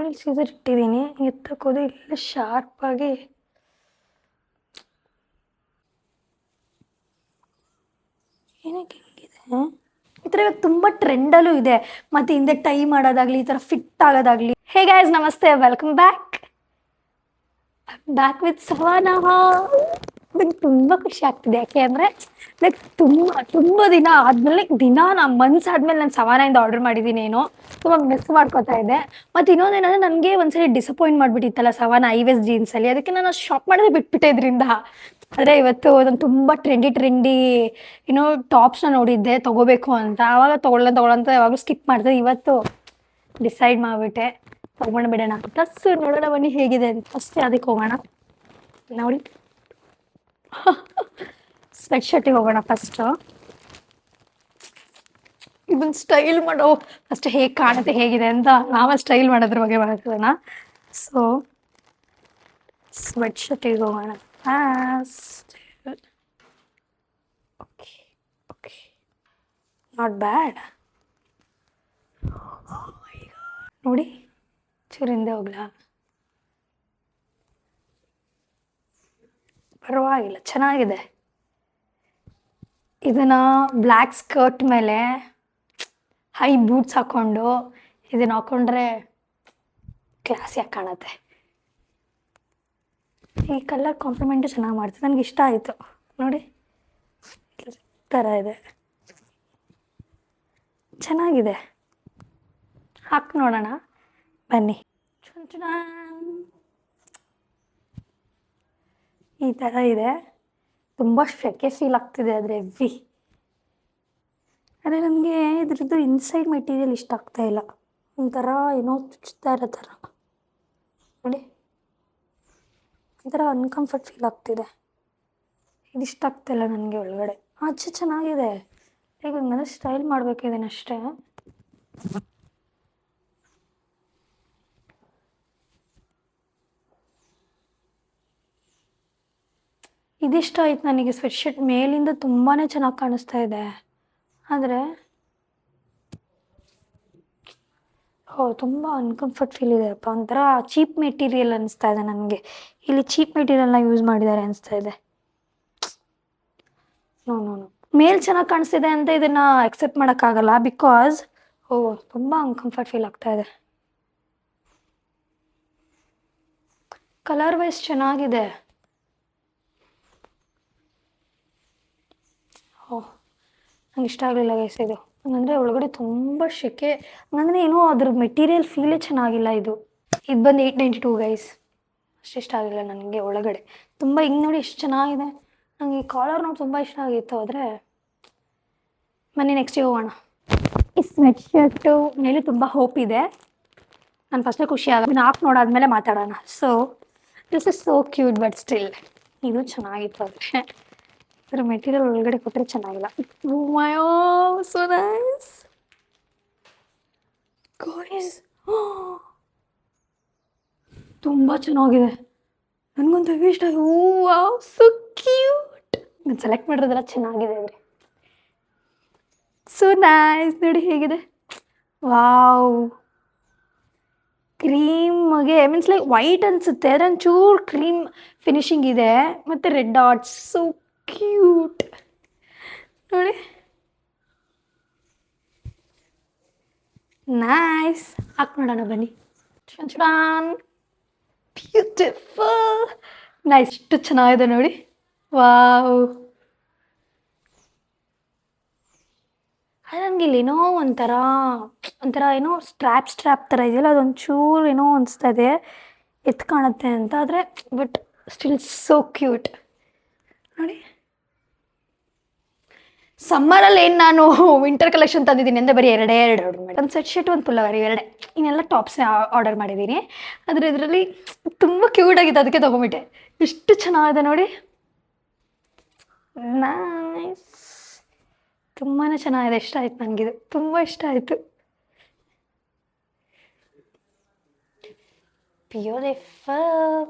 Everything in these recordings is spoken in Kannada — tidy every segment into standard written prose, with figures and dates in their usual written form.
ಮೊಬೈಲ್ ಸೀಸರ್ ಇಟ್ಟಿದ್ದೀನಿ, ಎತ್ತಕ್ಕೋದೆ ಇಲ್ಲ ಶಾರ್ಪಾಗಿ. ಏನಕ್ಕೆ ಹಿಂಗಿದೆ? ಈ ಥರ ಇವಾಗ ತುಂಬ ಟ್ರೆಂಡಲ್ಲೂ ಇದೆ. ಮತ್ತು ಹಿಂದೆ ಟೈ ಮಾಡೋದಾಗಲಿ, ಈ ಥರ ಫಿಟ್ ಆಗೋದಾಗಲಿ. ಹೇ ಗೈಸ್, ನಮಸ್ತೆ, ವೆಲ್ಕಮ್ ಬ್ಯಾಕ್ ವಿತ್ ಸವಾನಾ. ನಂಗೆ ತುಂಬ ಖುಷಿ ಆಗ್ತಿದೆ. ಯಾಕೆ ಅಂದರೆ ಲೈಕ್ ತುಂಬ ದಿನ ಆದಮೇಲೆ ಮಂತ್ಸ್ ಆದಮೇಲೆ ನಾನು ಸವಾನಾಯಿಂದ ಆರ್ಡರ್ ಮಾಡಿದ್ದೀನಿ. ಏನೋ ತುಂಬ ಮಿಸ್ ಮಾಡ್ಕೋತಾ ಇದ್ದೆ. ಮತ್ತು ಇನ್ನೊಂದೇನಂದರೆ ನನಗೆ ಒಂದ್ಸರಿ ಡಿಸಪಾಯಿಂಟ್ ಮಾಡಿಬಿಟ್ಟಿತ್ತಲ್ಲ ಸವಾನಾ ಐವೇಸ್ ಜೀನ್ಸಲ್ಲಿ. ಅದಕ್ಕೆ ನಾನು ಶಾಪ್ ಮಾಡೋದೇ ಬಿಟ್ಬಿಟ್ಟೆ ಇದರಿಂದ. ಆದರೆ ಇವತ್ತು ನಾನು ತುಂಬ ಟ್ರೆಂಡಿ ಏನೋ ಟಾಪ್ಸ್ನ ನೋಡಿದ್ದೆ ತೊಗೋಬೇಕು ಅಂತ. ಆವಾಗ ತೊಗೊಳ್ಳಂತ ಯಾವಾಗಲೂ ಸ್ಕಿಪ್ ಮಾಡಿದೆ. ಇವತ್ತು ಡಿಸೈಡ್ ಮಾಡಿಬಿಟ್ಟೆ ತೊಗೊಂಡ್ಬಿಡೋಣ. ಪ್ಲಸ್ ನೋಡೋಣ ಬನ್ನಿ ಹೇಗಿದೆ ಅಂತ. ಫಸ್ಟ್ ಅದಕ್ಕೆ ಹೋಗೋಣ. ನೋಡಿ, ಸ್ವೆಟ್ ಶರ್ಟಿಗೆ ಹೋಗೋಣ ಫಸ್ಟು. ಇದನ್ನ ಸ್ಟೈಲ್ ಮಾಡೋ ಫಸ್ಟ್ ಹೇಗೆ ಕಾಣುತ್ತೆ ಹೇಗಿದೆ ಅಂತ ನಾವೇ ಸ್ಟೈಲ್ ಮಾಡೋದ್ರ ಬಗ್ಗೆ ಮಾತಾಡೋಣ. ಸೊ ಸ್ವೆಟ್ ಶರ್ಟಿಗೆ ಹೋಗೋಣ fast. Okay okay, not bad. ನೋಡಿ, ಚೂರಿಂದೆ ಹೋಗ್ಲಾ? ಪರವಾಗಿಲ್ಲ, ಚೆನ್ನಾಗಿದೆ. ಇದನ್ನು ಬ್ಲ್ಯಾಕ್ ಸ್ಕರ್ಟ್ ಮೇಲೆ ಹೈ ಬೂಟ್ಸ್ ಹಾಕ್ಕೊಂಡು ಇದನ್ನು ಹಾಕ್ಕೊಂಡ್ರೆ ಕ್ಲಾಸಿಯಾಗಿ ಕಾಣುತ್ತೆ. ಈ ಕಲರ್ ಕಾಂಪ್ಲಿಮೆಂಟು ಚೆನ್ನಾಗಿ ಮಾಡ್ತದೆ, ನನಗೆ ಇಷ್ಟ ಆಯಿತು. ನೋಡಿ, ಈ ಥರ ಇದೆ, ಚೆನ್ನಾಗಿದೆ. ಹಾಕಿ ನೋಡೋಣ ಬನ್ನಿ. ಈ ಥರ ಇದೆ. ತುಂಬ ಶೆಕೆ ಫೀಲ್ ಆಗ್ತಿದೆ, ಆದರೆ ಹೆವಿ. ಆದರೆ ನನಗೆ ಇದ್ರದ್ದು ಇನ್ಸೈಡ್ ಮೆಟೀರಿಯಲ್ ಇಷ್ಟ ಆಗ್ತಾ ಇಲ್ಲ. ಒಂಥರ ಏನೋ ಚುಚ್ತಾ ಇರೋ ಥರ. ನೋಡಿ, ಒಂಥರ ಅನ್ಕಂಫರ್ಟ್ ಫೀಲ್ ಆಗ್ತಿದೆ. ಇದು ಇಷ್ಟ ಆಗ್ತಾಯಿಲ್ಲ ನನಗೆ ಒಳಗಡೆ. ಆಚೆ ಚೆನ್ನಾಗಿದೆ, ಈಗ ಹಂಗಂದ್ರೆ ಸ್ಟೈಲ್ ಮಾಡಬೇಕಿದ್ದೇನೆ ಅಷ್ಟೇ. ಇದಿಷ್ಟ ಆಯ್ತು ನನಗೆ. ಸ್ವೆಟ್ ಶರ್ಟ್ ಮೇಲಿಂದ ತುಂಬಾ ಚೆನ್ನಾಗಿ ಕಾಣಿಸ್ತಾ ಇದೆ. ಆದರೆ ತುಂಬ ಅನ್ಕಂಫರ್ಟ್ ಫೀಲ್ ಇದೆ ಅಪ್ಪ. ಒಂಥರ ಚೀಪ್ ಮೆಟೀರಿಯಲ್ ಅನಿಸ್ತಾ ಇದೆ ನನಗೆ. ಇಲ್ಲಿ ಚೀಪ್ ಮೆಟೀರಿಯಲ್ನ ಯೂಸ್ ಮಾಡಿದ್ದಾರೆ ಅನಿಸ್ತಾ ಇದೆ. ನೋ ಮೇಲ್ ಚೆನ್ನಾಗಿ ಕಾಣಿಸ್ತಿದೆ ಅಂತ ಇದನ್ನು ಅಕ್ಸೆಪ್ಟ್ ಮಾಡೋಕ್ಕಾಗಲ್ಲ. ಬಿಕಾಸ್ ತುಂಬ ಅನ್ಕಂಫರ್ಟ್ ಫೀಲ್ ಆಗ್ತಾ ಇದೆ. ಕಲರ್ ವೈಸ್ ಚೆನ್ನಾಗಿದೆ. ನಂಗೆ ಇಷ್ಟ ಆಗಲಿಲ್ಲ ಗೈಸ್ ಇದು. ಹಂಗಂದರೆ ಒಳಗಡೆ ತುಂಬ ಶೆಕೆ. ಹಂಗಂದರೆ ಏನೋ ಅದ್ರ ಮೆಟೀರಿಯಲ್ ಫೀಲೇ ಚೆನ್ನಾಗಿಲ್ಲ. ಇದು ಬಂದು 892 ಗೈಸ್. ಅಷ್ಟಿಷ್ಟ ಆಗಿಲ್ಲ ನನಗೆ ಒಳಗಡೆ. ತುಂಬ ಹಿಂಗೆ ನೋಡಿ ಎಷ್ಟು ಚೆನ್ನಾಗಿದೆ. ನನಗೆ ಈ ಕಾಲರ್ ನೋಡಿ ತುಂಬ ಇಷ್ಟ ಆಗಿತ್ತು. ಆದರೆ ಬನ್ನಿ ನೆಕ್ಸ್ಟಿಗೆ ಹೋಗೋಣ. ಈ ಸ್ವೆಟ್ ಶರ್ಟು ಮೇಲೆ ತುಂಬ ಹೋಪ್ ಇದೆ. ನಾನು ಫಸ್ಟೇ ಖುಷಿ ಆಗ ಹಾಕಿ ನೋಡಾದ್ಮೇಲೆ ಮಾತಾಡೋಣ. So this is so cute, but still ಇದು ಚೆನ್ನಾಗಿತ್ತು. ಆದರೆ ಅದರ ಮೆಟೀರಿಯಲ್ ಒಳಗಡೆ ಕೊಟ್ಟರೆ ಚೆನ್ನಾಗಿಲ್ಲ. ಸೋ ನೈಸ್ ಗಾಯ್ಸ್, ತುಂಬ ಚೆನ್ನಾಗಿದೆ. ನನಗಂತೂ ಹೆವಿ ಇಷ್ಟ ಆಗಿದೆ. Wow, so cute. ನಾನು ಸೆಲೆಕ್ಟ್ ಮಾಡಿರೋದೆಲ್ಲ ಚೆನ್ನಾಗಿದೆ. ಅಂದರೆ ಸೋ ನೈಸ್. ನೋಡಿ ಹೇಗಿದೆ. ವಾವ್, ಕ್ರೀಮ್ಗೆ ಮೀನ್ಸ್ ಲೈಕ್ ವೈಟ್ ಅನಿಸುತ್ತೆ, ಅದರ ಒಂಚೂರು ಕ್ರೀಮ್ ಫಿನಿಶಿಂಗ್ ಇದೆ. ಮತ್ತು ರೆಡ್ ಡಾಟ್ಸ್. So cute. ನೋಡಿ, ನೈಸ್. ಹಾಕಿ ನೋಡೋಣ ಬನ್ನಿ. Beautiful, nice. ಎಷ್ಟು ಚೆನ್ನಾಗಿದೆ ನೋಡಿ. ವಾವ್. ನನಗೆ ಇಲ್ಲೇನೋ ಒಂಥರ ಏನೋ ಸ್ಟ್ರ್ಯಾಪ್ ಥರ ಇದೆಯಲ್ಲ, ಅದೊಂಚೂರು ಏನೋ ಅನಿಸ್ತಾ ಇದೆ ಎತ್ತು ಕಾಣುತ್ತೆ ಅಂತ. ಆದರೆ ಬಟ್ ಸ್ಟಿಲ್ ಸೋ ಕ್ಯೂಟ್. ನೋಡಿ, ಸಮ್ಮರಲ್ಲಿ ಏನು ನಾನು ವಿಂಟರ್ ಕಲೆಕ್ಷನ್ ತಂದಿದ್ದೀನಿ ಅಂದರೆ ಬರೀ ಎರಡೇ ಆರ್ಡರ್ ಮಾಡಿ. ಒಂದು ಸೆಟ್ ಶರ್ಟ್, ಒಂದು ಪುಲ್ಲವರ್, ಎರಡೇ. ಇನ್ನೆಲ್ಲ ಟಾಪ್ಸ್ನ ಆರ್ಡರ್ ಮಾಡಿದ್ದೀನಿ. ಆದರೆ ಇದರಲ್ಲಿ ತುಂಬ ಕ್ಯೂಟ್ ಆಗಿದೆ, ಅದಕ್ಕೆ ತೊಗೊಂಬಿಟ್ಟೆ. ಎಷ್ಟು ಚೆನ್ನಾಗಿದೆ ನೋಡಿ. ನೈಸ್, ತುಂಬಾ ಚೆನ್ನಾಗಿದೆ. ಇಷ್ಟ ಆಯ್ತು ನನಗಿದು, ತುಂಬ ಇಷ್ಟ ಆಯಿತು. ಬ್ಯೂಟಿಫುಲ್.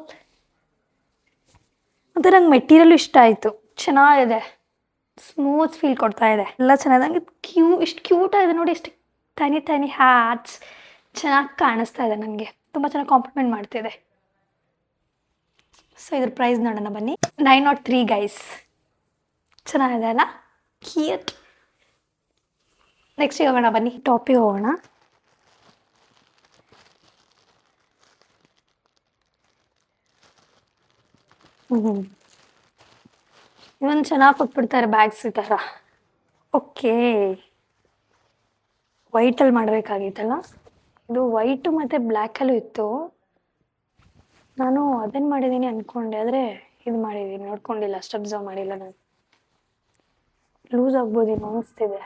ಮತ್ತು ನಂಗೆ ಮೆಟೀರಿಯಲ್ ಇಷ್ಟ ಆಯಿತು, ಚೆನ್ನಾಗಿದೆ. ಸ್ಮೂತ್ ಫೀಲ್ ಕೊಡ್ತಾ ಇದೆ. ಎಲ್ಲ ಚೆನ್ನಾಗಿದೆ. ನನಗೆ ಇಷ್ಟು ಕ್ಯೂಟ್ ಆಗಿದೆ ನೋಡಿ. ಎಷ್ಟು ಟೈನಿ ಹ್ಯಾಟ್ಸ್ ಚೆನ್ನಾಗಿ ಕಾಣಿಸ್ತಾ ಇದೆ ನನಗೆ. ತುಂಬ ಚೆನ್ನಾಗಿ ಕಾಂಪ್ಲಿಮೆಂಟ್ ಮಾಡ್ತಿದೆ. ಸೊ ಇದ್ರ ಪ್ರೈಸ್ ನೋಡೋಣ ಬನ್ನಿ. 903 ಗೈಸ್. ಚೆನ್ನಾಗಿದೆ ಅಲ್ಲ, ಕ್ಯೂಟ್. ನೆಕ್ಸ್ಟಿಗೆ ಹೋಗೋಣ ಬನ್ನಿ, ಟಾಪಿಗೆ ಹೋಗೋಣ. ಇವನ್ ಚೆನ್ನಾಗಿ ಕೊಟ್ಬಿಡ್ತಾರೆ ಬ್ಯಾಗ್ಸ್ ಈ ಥರ. ಓಕೆ, ವೈಟಲ್ಲಿ ಮಾಡಬೇಕಾಗಿತ್ತಲ್ಲ. ಇದು ವೈಟು ಮತ್ತು ಬ್ಲ್ಯಾಕಲ್ಲೂ ಇತ್ತು. ನಾನು ಅದನ್ನು ಮಾಡಿದ್ದೀನಿ ಅಂದ್ಕೊಂಡೆ, ಆದರೆ ಇದು ಮಾಡಿದ್ದೀನಿ, ನೋಡ್ಕೊಂಡಿಲ್ಲ, ಅಷ್ಟು ಅಬ್ಸರ್ವ್ ಮಾಡಿಲ್ಲ ನಾನು. ಲೂಸ್ ಆಗ್ಬೋದೇನೋ ಅನಿಸ್ತಿದೆ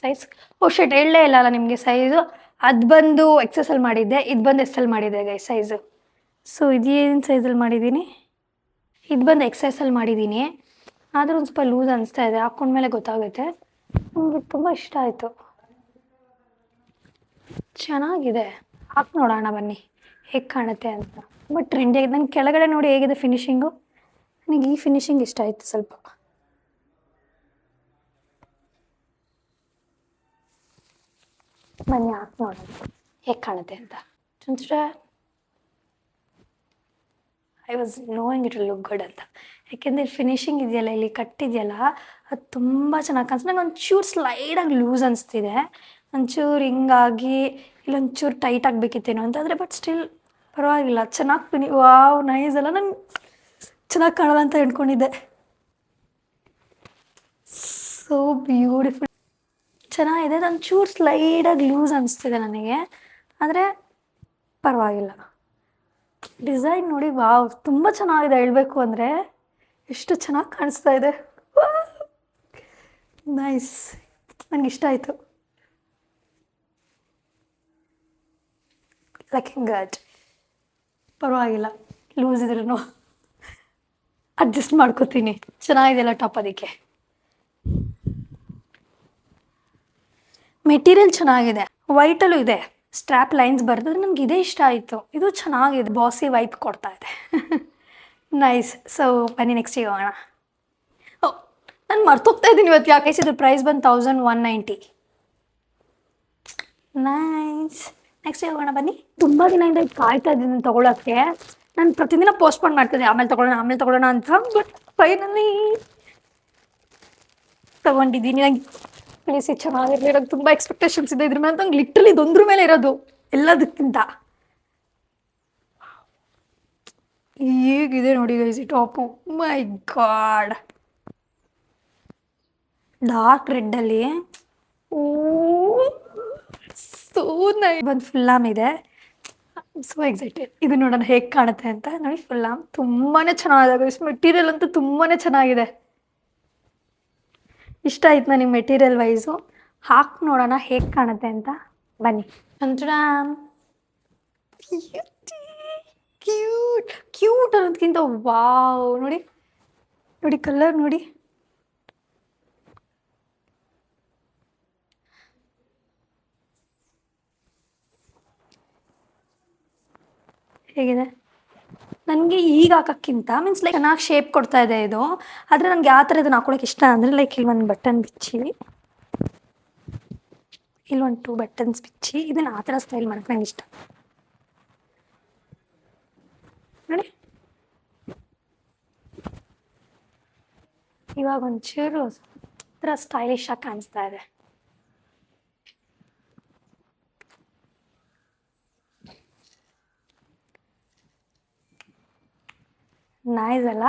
ಸೈಜ್. ಓ ಶೆಟ್, ಹೇಳಲೇ ಇಲ್ಲ ಅಲ್ಲ ನಿಮಗೆ ಸೈಜು. ಅದು ಬಂದು XS ಮಾಡಿದ್ದೆ, ಇದು ಬಂದು SL ಮಾಡಿದ್ದೆ ಗೈ ಸೈಜು. ಸೊ ಇದೇನು ಸೈಜಲ್ಲಿ ಮಾಡಿದ್ದೀನಿ, ಇದು ಬಂದು XS ಮಾಡಿದ್ದೀನಿ. ಆದರೂ ಒಂದು ಸ್ವಲ್ಪ ಲೂಸ್ ಅನಿಸ್ತಾ ಇದೆ, ಹಾಕ್ಕೊಂಡ್ಮೇಲೆ ಗೊತ್ತಾಗುತ್ತೆ. ನನಗೆ ತುಂಬ ಇಷ್ಟ ಆಯಿತು, ಚೆನ್ನಾಗಿದೆ. ಹಾಕಿ ನೋಡೋಣ ಬನ್ನಿ ಹೇಗೆ ಕಾಣುತ್ತೆ ಅಂತ. ತುಂಬ ಟ್ರೆಂಡಿ ಆಗಿದೆ. ನನ್ನ ಕೆಳಗಡೆ ನೋಡಿ ಹೇಗಿದೆ ಫಿನಿಶಿಂಗು. ನನಗೆ ಈ ಫಿನಿಶಿಂಗ್ ಇಷ್ಟ ಆಯಿತು ಸ್ವಲ್ಪ. ಬನ್ನಿ ಹಾಕಿ ನೋಡೋಣ ಹೇಗೆ ಕಾಣುತ್ತೆ ಅಂತ. I was knowing it will look good ಅಂತ. ಯಾಕೆಂದರೆ ಫಿನಿಶಿಂಗ್ ಇದೆಯಲ್ಲ, ಇಲ್ಲಿ ಕಟ್ಟಿದೆಯಲ್ಲ, ಅದು ತುಂಬ ಚೆನ್ನಾಗಿ ಕಾಣಿಸ್ತು. ನಂಗೆ ಒಂಚೂರು ಸ್ಲೈಡಾಗಿ ಲೂಸ್ ಅನಿಸ್ತಿದೆ, ಒಂಚೂರು ಹಿಂಗಾಗಿ ಇಲ್ಲೊಂಚೂರು ಟೈಟ್ ಆಗಬೇಕಿತ್ತೇನೋ ಅಂತ. ಆದರೆ ಬಟ್ ಸ್ಟಿಲ್ ಪರವಾಗಿಲ್ಲ, ಚೆನ್ನಾಗಿ ವಾವ್ ನೈಸ್ ಅಲ್ಲ. ನಂಗೆ ಚೆನ್ನಾಗಿ ಕಾಣಲ್ಲ ಅಂತ ಹೇಳ್ಕೊಂಡಿದ್ದೆ. ಸೋ ಬ್ಯೂಟಿಫುಲ್, ಚೆನ್ನಾಗಿದೆ. ಒಂಚೂರು ಸ್ಲೈಡಾಗಿ ಲೂಸ್ ಅನಿಸ್ತಿದೆ ನನಗೆ, ಆದರೆ ಪರವಾಗಿಲ್ಲ. ಡಿಸೈನ್ ನೋಡಿ, ವಾವ್ ತುಂಬ ಚೆನ್ನಾಗಿದೆ. ಹೇಳಬೇಕು ಅಂದರೆ ಎಷ್ಟು ಚೆನ್ನಾಗಿ ಕಾಣಿಸ್ತಾ ಇದೆ. ನೈಸ್, ನನಗೆ ಇಷ್ಟ ಆಯಿತು. ಲಕಿಂಗ್ ಗುಡ್, ಪರವಾಗಿಲ್ಲ. ಲೂಸ್ ಇದ್ರೂ ಅಡ್ಜಸ್ಟ್ ಮಾಡ್ಕೋತೀನಿ. ಚೆನ್ನಾಗಿದೆಯಲ್ಲ ಟಾಪ್. ಅದಕ್ಕೆ ಮೆಟೀರಿಯಲ್ ಚೆನ್ನಾಗಿದೆ, ವೈಟಲ್ಲೂ ಇದೆ, ಸ್ಟ್ರ್ಯಾಪ್ ಲೈನ್ಸ್ ಬರೆದ್ರೆ ನನಗೆ ಇದೇ ಇಷ್ಟ ಆಯಿತು. ಇದು ಚೆನ್ನಾಗಿದೆ, ಬಾಸಿ ವೈಪ್ ಕೊಡ್ತಾ ಇದೆ. ನೈಸ್. ಸೊ ಬನ್ನಿ ನೆಕ್ಸ್ಟಿಗೆ ಹೋಗೋಣ. ಓ, ನಾನು ಮರ್ತೋಗ್ತಾ ಇದ್ದೀನಿ ಇವತ್ತು ಯಾಕೆ. ಇದು ಪ್ರೈಸ್ ಬಂದು 1190. ನೈಸ್. ನೆಕ್ಸ್ಟಿಗೆ ಹೋಗೋಣ ಬನ್ನಿ. ತುಂಬ ದಿನದಿಂದ ಕಾಯ್ತಾ ಇದ್ದೀನಿ ತೊಗೊಳಕ್ಕೆ. ನಾನು ಪ್ರತಿದಿನ ಪೋಸ್ಟ್ಪೋನ್ ಮಾಡ್ತಿದ್ದೆ, ಆಮೇಲೆ ತೊಗೊಳ್ಳೋಣ ಅಂತ. ಬಟ್ ಫೈನಲಿ ತೊಗೊಂಡಿದ್ದೀನಿ. ನಂಗೆ ಪ್ಲೀಸ್ ಇದು ಚೆನ್ನಾಗಿರಲಿ. ನಂಗೆ ತುಂಬ ಎಕ್ಸ್ಪೆಕ್ಟೇಷನ್ಸ್ ಇದೆ ಇದ್ರ ಮೇಲೆ. ನಂಗೆ ಲಿಟ್ರಲಿ ಇದೊಂದ್ರ ಮೇಲೆ ಇರೋದು ಎಲ್ಲದಕ್ಕಿಂತ. ಈಗಿದೆ ನೋಡಿ ಗೈಸ್ ಈ ಟಾಪು. ಮೈ ಗಾಡ್, ಡಾರ್ಕ್ ರೆಡ್ಡಲ್ಲಿ. ಓ ಸೋ ನೈ. ಬಂದು ಫುಲ್ಲಾಮ್ ಇದೆ. ಸೋ ಎಕ್ಸೈಟೆಡ್ ಇದು ನೋಡೋಣ ಹೇಗೆ ಕಾಣುತ್ತೆ ಅಂತ. ನೋಡಿ ಫುಲ್ಲಾಮ್ ತುಂಬಾ ಚೆನ್ನಾಗಿದೆ ಗೈಸ್. ಮೆಟೀರಿಯಲ್ ಅಂತೂ ತುಂಬಾ ಚೆನ್ನಾಗಿದೆ. ಇಷ್ಟ ಆಯ್ತು ನನಗೆ ಮೆಟೀರಿಯಲ್ ವೈಸು. ಹಾಕಿ ನೋಡೋಣ ಹೇಗೆ ಕಾಣುತ್ತೆ ಅಂತ. ಬನ್ನಿ. ಕ್ಯೂಟ್ ಕ್ಯೂಟ್ ಅನ್ನೋದಕ್ಕಿಂತ ವಾವ್, ನೋಡಿ ನೋಡಿ ಕಲರ್ ನೋಡಿ. ಹೇಗಿದೆ? ನನಗೆ ಈಗ ಹಾಕೋಕ್ಕಿಂತ ಮೀನ್ಸ್ ಲೈಕ್ ಚೆನ್ನಾಗಿ ಶೇಪ್ ಕೊಡ್ತಾ ಇದೆ ಇದು. ಆದರೆ ನನಗೆ ಯಾವ ಥರ ಇದನ್ನು ಹಾಕೊಳಕ್ಕೆ ಇಷ್ಟ ಅಂದರೆ, ಲೈಕ್ ಇಲ್ಲಿ ಒಂದು ಬಟನ್ ಬಿಚ್ಚಿ, ಇಲ್ಲಿ ಒಂದು 2 ಬಟನ್ಸ್ ಬಿಚ್ಚಿ, ಇದನ್ನು ಆ ಥರ ಸ್ಟೈಲ್ ಮಾಡೋಕ್ಕೆ ನಂಗೆ ಇಷ್ಟ. ನೋಡಿ ಇವಾಗ ಒಂಚೂರು ಥರ ಸ್ಟೈಲಿಶ್ ಆಗಿ ಕಾಣಿಸ್ತಾ ಇದೆ. ನೈಸ್ ಅಲ್ಲ?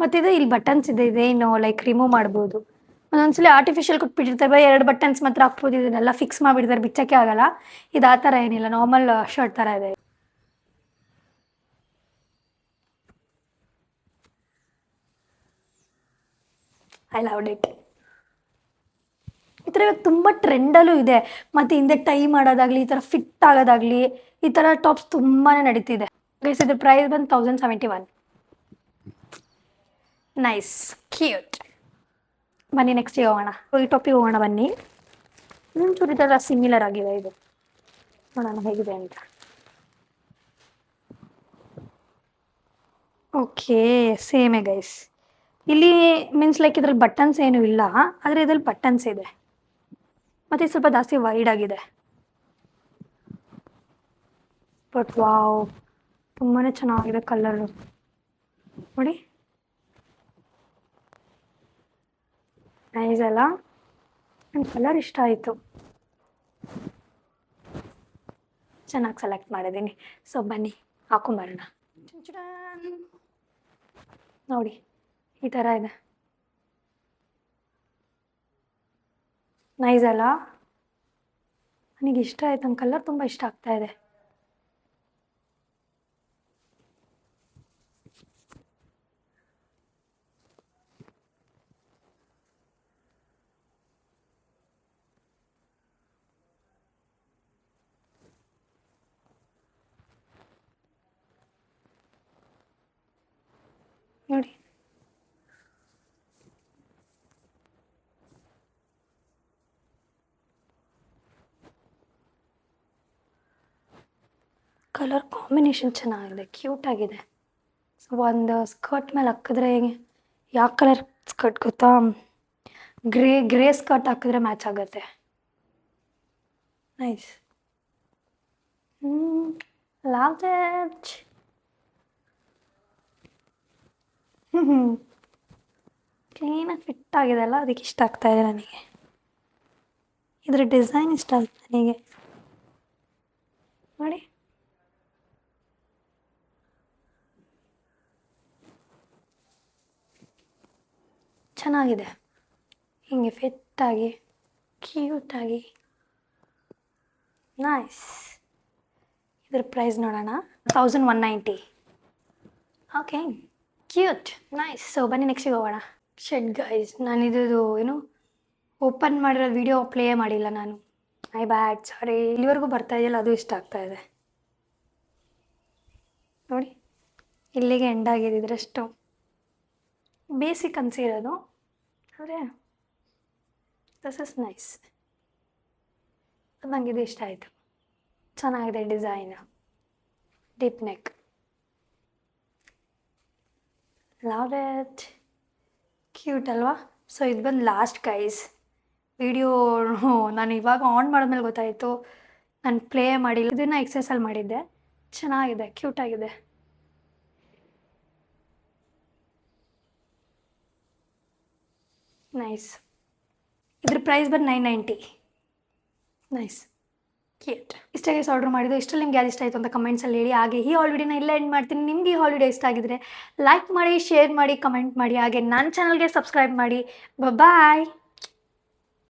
ಮತ್ತಿದೆ ಇಲ್ಲಿ ಬಟನ್ಸ್ ಇದೆ, ಇದೇನು ಲೈಕ್ ರಿಮೂವ್ ಮಾಡ್ಬೋದು. ಒಂದೊಂದ್ಸಲಿ ಆರ್ಟಿಫಿಷಿಯಲ್ ಕೊಟ್ಬಿಟ್ಟಿರ್ತಾರೆ, 2 ಬಟನ್ಸ್ ಮಾತ್ರ ಹಾಕ್ಬೋದು. ಇದನ್ನೆಲ್ಲ ಫಿಕ್ಸ್ ಮಾಡಿಬಿಡ್ತಾರೆ, ಬಿಚ್ಚಕ್ಕೆ ಆಗಲ್ಲ. ಇದು ಆ ಥರ ಏನಿಲ್ಲ, ನಾರ್ಮಲ್ ಶರ್ಟ್ ಥರ ಇದೆ. I loved it. ಈ ಥರ ಇವಾಗ ತುಂಬ ಟ್ರೆಂಡಲ್ಲೂ ಇದೆ. ಮತ್ತು ಹಿಂದೆ ಟೈ ಮಾಡೋದಾಗಲಿ, ಈ ಥರ ಫಿಟ್ ಆಗೋದಾಗಲಿ, ಈ ಥರ ಟಾಪ್ಸ್ ತುಂಬಾ ನಡೀತಿದೆ ಗೈಸ್. ಇದ್ರ ಪ್ರೈಸ್ ಬಂದು 1071. Nice, cute. ಬನ್ನಿ ನೆಕ್ಸ್ಟಿಗೆ ಹೋಗೋಣ. ಈ ಟಾಪಿಗೆ ಹೋಗೋಣ ಬನ್ನಿ. ಒಂಚೂರು ಈ ಥರ ಸಿಮಿಲರ್ ಆಗಿದೆ ಇದು, ನೋಡೋಣ ಹೇಗಿದೆ ಅಂತ. ಓಕೆ, ಸೇಮೇ ಗೈಸ್. ಇಲ್ಲಿ ಮೀನ್ಸ್ ಲೈಕ್ ಇದ್ರಲ್ಲಿ ಬಟನ್ಸ್ ಏನೂ ಇಲ್ಲ, ಆದರೆ ಇದ್ರಲ್ಲಿ ಬಟನ್ಸ್ ಇದೆ. ಮತ್ತು ಸ್ವಲ್ಪ ಜಾಸ್ತಿ ವೈಡ್ ಆಗಿದೆ. ಬಟ್ ವಾವ್, ತುಂಬಾ ಚೆನ್ನಾಗಿದೆ ಕಲರು ನೋಡಿ. ನೈಸ್ ಅಲ್ಲ? ನನ್ನ ಕಲರ್ ಇಷ್ಟ ಆಯಿತು, ಚೆನ್ನಾಗಿ ಸೆಲೆಕ್ಟ್ ಮಾಡಿದ್ದೀನಿ. ಸೊ ಬನ್ನಿ ಹಾಕೊಂಬರೋಣ. ನೋಡಿ ಈ ಥರ ಇದೆ. ನೈಸ್ ಅಲ್ಲ? ನನಗೆ ಇಷ್ಟ ಆಯ್ತು, ನನ್ನ ಕಲರ್ ತುಂಬ ಇಷ್ಟ ಆಗ್ತಾ ಇದೆ. ನೋಡಿ ಕಲರ್ ಕಾಂಬಿನೇಷನ್ ಚೆನ್ನಾಗಿದೆ, ಕ್ಯೂಟ್ ಆಗಿದೆ. ಒಂದು ಸ್ಕರ್ಟ್ ಮೇಲೆ ಹಾಕಿದ್ರೆ ಯಾವ ಕಲರ್ ಸ್ಕರ್ಟ್ ಗೊತ್ತಾ? ಗ್ರೇ ಸ್ಕರ್ಟ್ ಹಾಕಿದ್ರೆ ಮ್ಯಾಚ್ ಆಗುತ್ತೆ. ನೈಸ್. Love that. ಕ್ಲೀನಾಗಿ ಫಿಟ್ ಆಗಿದೆ ಅಲ್ಲ, ಅದಕ್ಕೆ ಇಷ್ಟ ಆಗ್ತಾ ಇದೆ ನನಗೆ. ಇದ್ರ ಡಿಸೈನ್ ಇಷ್ಟ ಆಗುತ್ತೆ ನನಗೆ. ನೋಡಿ ಚೆನ್ನಾಗಿದೆ, ಹೀಗೆ ಫಿಟ್ಟಾಗಿ ಕ್ಯೂಟಾಗಿ. ನೈಸ್. ಇದ್ರ ಪ್ರೈಸ್ ನೋಡೋಣ. 1190. Okay, cute, nice. ಸೊ ಬನ್ನಿ ನೆಕ್ಸ್ಟಿಗೆ ಹೋಗೋಣ. ಶೆಡ್ ಗೈಸ್, ನಾನಿದು ಏನು ಓಪನ್ ಮಾಡಿರೋ ವಿಡಿಯೋ ಪ್ಲೇ ಮಾಡಿಲ್ಲ ನಾನು. ಐ ಬ್ಯಾಡ್, ಸಾರಿ. ಇಲ್ಲಿವರೆಗೂ ಬರ್ತಾ ಇದೆಯಲ್ಲ, ಅದು ಇಷ್ಟ ಆಗ್ತಾ ಇದೆ. ನೋಡಿ ಇಲ್ಲಿಗೆ ಎಂಡ್ ಆಗಿದೆ. ಇದರಷ್ಟು ಬೇಸಿಕ್ ಅನಿಸಿರೋದು, ಆದರೆ ದಿಸ್ ಇಸ್ ನೈಸ್. ನನಗೆ ಇದು ಇಷ್ಟ ಆಯಿತು, ಚೆನ್ನಾಗಿದೆ design. Deep neck, love it, cute ಅಲ್ವಾ? ಸೊ ಇದು ಬಂದು ಲಾಸ್ಟ್ ಗೈಸ್ ವಿಡಿಯೋ. ನಾನು ಇವಾಗ ಆನ್ ಮಾಡಿದ್ಮೇಲೆ ಗೊತ್ತಾಯಿತು, ನಾನು ಪ್ಲೇ ಮಾಡಿಲ್ಲ. ಇದನ್ನು ಎಕ್ಸಸೈಸಲ್ಲಿ ಮಾಡಿದ್ದೆ. ಚೆನ್ನಾಗಿದೆ, ಕ್ಯೂಟಾಗಿದೆ. ನೈಸ್. ಇದ್ರ ಪ್ರೈಸ್ ಬಂದು 990. Nice, cute. ಇಷ್ಟಾಗಿ ಆರ್ಡರ್ ಮಾಡಿದ್ದು. ಇಷ್ಟರಲ್ಲಿ ನಿಮ್ಗೆ ಯಾವ್ದು ಇಷ್ಟ ಆಯಿತು ಅಂತ ಕಮೆಂಟ್ಸಲ್ಲಿ ಹೇಳಿ. ಹಾಗೆ ಈ ಹಾಲಿಡೇನ ಇಲ್ಲ ಎಂಡ್ ಮಾಡ್ತೀನಿ. ನಿಮ್ಗೆ ಈ ಹಾಲಿಡೇ ಇಷ್ಟ ಆಗಿದ್ರೆ ಲೈಕ್ ಮಾಡಿ, ಶೇರ್ ಮಾಡಿ, ಕಮೆಂಟ್ ಮಾಡಿ. ಹಾಗೆ ನನ್ನ ಚಾನಲ್ಗೆ ಸಬ್ಸ್ಕ್ರೈಬ್ ಮಾಡಿ. ಬಾಯ್.